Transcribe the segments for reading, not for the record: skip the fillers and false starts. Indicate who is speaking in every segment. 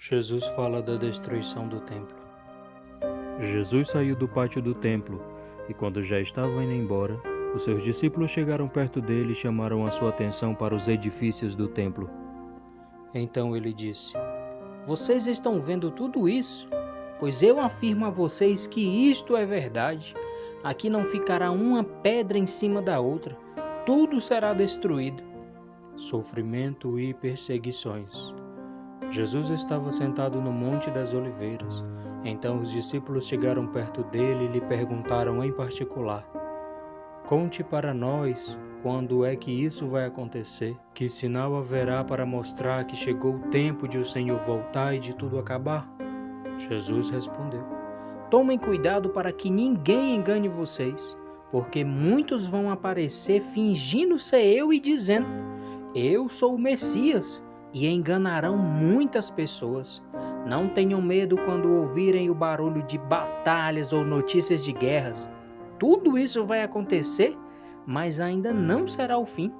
Speaker 1: Jesus fala da destruição do templo. Jesus saiu do pátio do templo e, quando já estava indo embora, os seus discípulos chegaram perto dele e chamaram a sua atenção para os edifícios do templo. Então ele disse: "Vocês estão vendo tudo isso? Pois eu afirmo a vocês que isto é verdade. Aqui não ficará uma pedra em cima da outra. Tudo será destruído." Sofrimento e perseguições. Jesus estava sentado no Monte das Oliveiras. Então os discípulos chegaram perto dele e lhe perguntaram em particular: "Conte para nós quando é que isso vai acontecer? Que sinal haverá para mostrar que chegou o tempo de o Senhor voltar e de tudo acabar?" Jesus respondeu: "Tomem cuidado para que ninguém engane vocês, porque muitos vão aparecer fingindo ser eu e dizendo: 'Eu sou o Messias', e enganarão muitas pessoas. Não tenham medo quando ouvirem o barulho de batalhas ou notícias de guerras. Tudo isso vai acontecer, mas ainda não será o fim.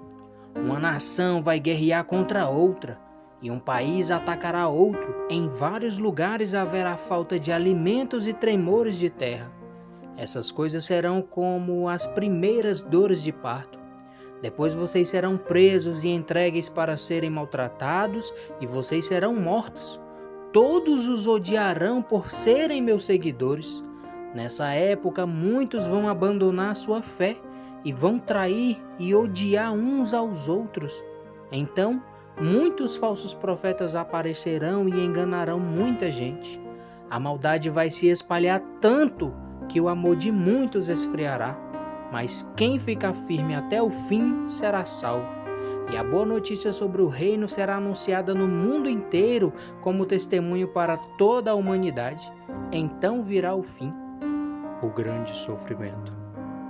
Speaker 1: Uma nação vai guerrear contra outra, e um país atacará outro. Em vários lugares haverá falta de alimentos e tremores de terra. Essas coisas serão como as primeiras dores de parto. Depois vocês serão presos e entregues para serem maltratados, e vocês serão mortos. Todos os odiarão por serem meus seguidores. Nessa época, muitos vão abandonar sua fé e vão trair e odiar uns aos outros. Então, muitos falsos profetas aparecerão e enganarão muita gente. A maldade vai se espalhar tanto que o amor de muitos esfriará. Mas quem ficar firme até o fim será salvo. E a boa notícia sobre o reino será anunciada no mundo inteiro como testemunho para toda a humanidade. Então virá o fim, o grande sofrimento."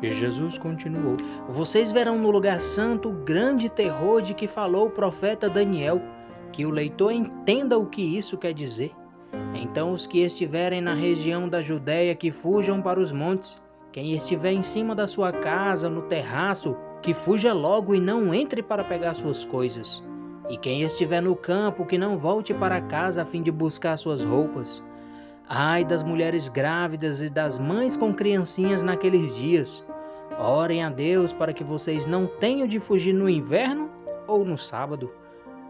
Speaker 1: E Jesus continuou: "Vocês verão no lugar santo o grande terror de que falou o profeta Daniel. Que o leitor entenda o que isso quer dizer. Então os que estiverem na região da Judéia que fujam para os montes. Quem estiver em cima da sua casa, no terraço, que fuja logo e não entre para pegar suas coisas. E quem estiver no campo, que não volte para casa a fim de buscar suas roupas. Ai das mulheres grávidas e das mães com criancinhas naqueles dias. Orem a Deus para que vocês não tenham de fugir no inverno ou no sábado,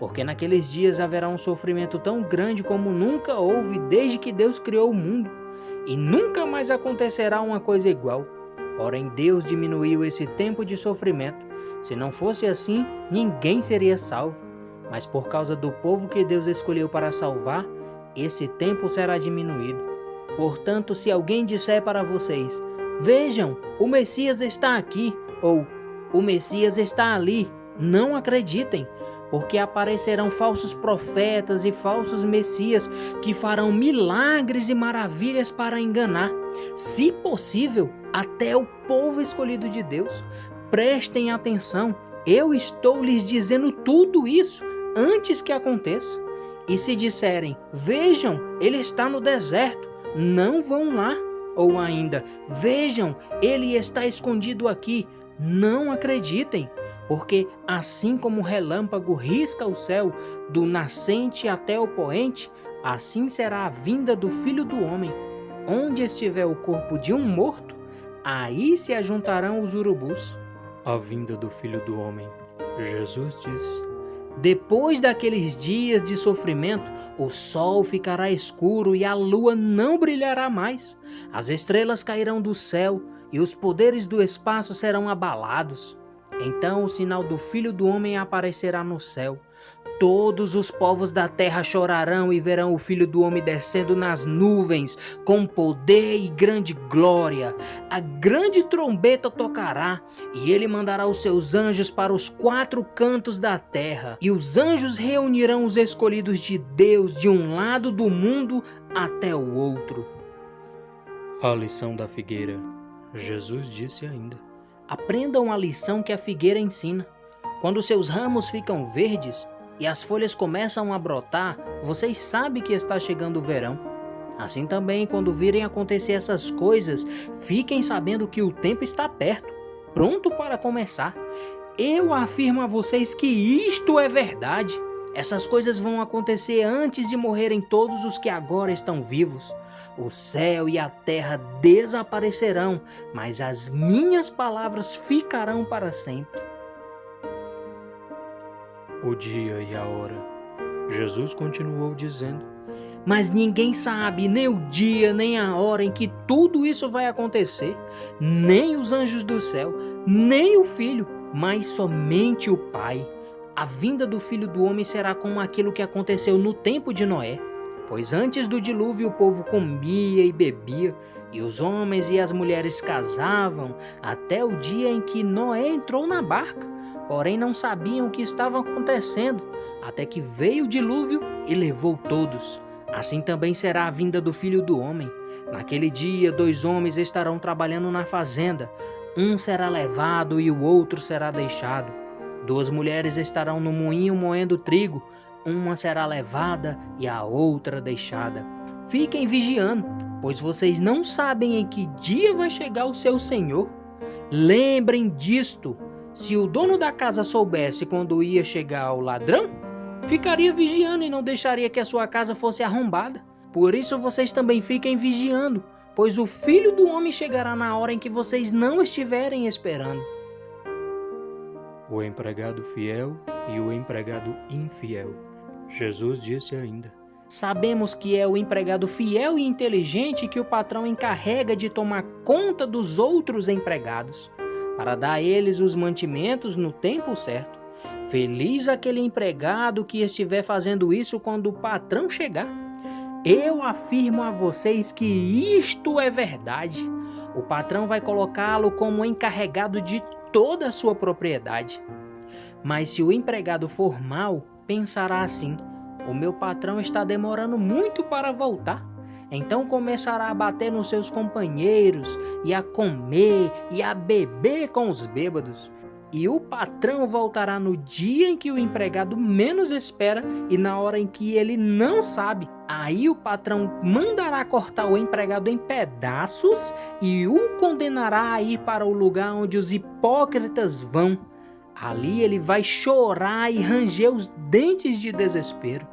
Speaker 1: porque naqueles dias haverá um sofrimento tão grande como nunca houve desde que Deus criou o mundo. E nunca mais acontecerá uma coisa igual. Porém, Deus diminuiu esse tempo de sofrimento. Se não fosse assim, ninguém seria salvo. Mas por causa do povo que Deus escolheu para salvar, esse tempo será diminuído. Portanto, se alguém disser para vocês: 'Vejam, o Messias está aqui', ou 'O Messias está ali', não acreditem. Porque aparecerão falsos profetas e falsos messias que farão milagres e maravilhas para enganar, se possível, até o povo escolhido de Deus. Prestem atenção, eu estou lhes dizendo tudo isso antes que aconteça. E se disserem: 'Vejam, ele está no deserto', não vão lá. Ou ainda: 'Vejam, ele está escondido aqui', não acreditem. Porque assim como o relâmpago risca o céu do nascente até o poente, assim será a vinda do Filho do Homem. Onde estiver o corpo de um morto, aí se ajuntarão os urubus." A vinda do Filho do Homem. Jesus diz: "Depois daqueles dias de sofrimento, o sol ficará escuro e a lua não brilhará mais. As estrelas cairão do céu e os poderes do espaço serão abalados. Então o sinal do Filho do Homem aparecerá no céu. Todos os povos da terra chorarão e verão o Filho do Homem descendo nas nuvens com poder e grande glória. A grande trombeta tocará e ele mandará os seus anjos para os 4 cantos da terra. E os anjos reunirão os escolhidos de Deus de um lado do mundo até o outro." A lição da figueira. Jesus disse ainda: "Aprendam a lição que a figueira ensina. Quando seus ramos ficam verdes e as folhas começam a brotar, vocês sabem que está chegando o verão. Assim também, quando virem acontecer essas coisas, fiquem sabendo que o tempo está perto, pronto para começar. Eu afirmo a vocês que isto é verdade.
Speaker 2: Essas coisas vão acontecer antes de morrerem todos os que agora estão vivos. O céu e a terra desaparecerão, mas as minhas palavras ficarão para sempre.
Speaker 1: O dia e a hora. Jesus continuou dizendo:
Speaker 2: Mas ninguém sabe nem o dia nem a hora em que tudo isso vai acontecer, nem os anjos do céu, nem o Filho, mas somente o Pai. A vinda do Filho do Homem será como aquilo que aconteceu no tempo de Noé. Pois antes do dilúvio o povo comia e bebia, e os homens e as mulheres casavam, até o dia em que Noé entrou na barca. Porém não sabiam o que estava acontecendo, até que veio o dilúvio e levou todos. Assim também será a vinda do Filho do Homem. Naquele dia 2 homens estarão trabalhando na fazenda, um será levado e o outro será deixado. 2 mulheres estarão no moinho moendo trigo, uma será levada e a outra deixada. Fiquem vigiando, pois vocês não sabem em que dia vai chegar o seu Senhor. Lembrem disto: se o dono da casa soubesse quando ia chegar o ladrão, ficaria vigiando e não deixaria que a sua casa fosse arrombada. Por isso vocês também fiquem vigiando, pois o Filho do Homem chegará na hora em que vocês não estiverem esperando.
Speaker 1: O empregado fiel e o empregado infiel. Jesus disse ainda:
Speaker 2: Sabemos que é o empregado fiel e inteligente que o patrão encarrega de tomar conta dos outros empregados, para dar a eles os mantimentos no tempo certo. Feliz aquele empregado que estiver fazendo isso quando o patrão chegar. Eu afirmo a vocês que isto é verdade. O patrão vai colocá-lo como encarregado de toda a sua propriedade. Mas se o empregado for mau, pensará assim: o meu patrão está demorando muito para voltar. Então começará a bater nos seus companheiros, e a comer e a beber com os bêbados. E o patrão voltará no dia em que o empregado menos espera e na hora em que ele não sabe. Aí o patrão mandará cortar o empregado em pedaços e o condenará a ir para o lugar onde os hipócritas vão. Ali ele vai chorar e ranger os dentes de desespero.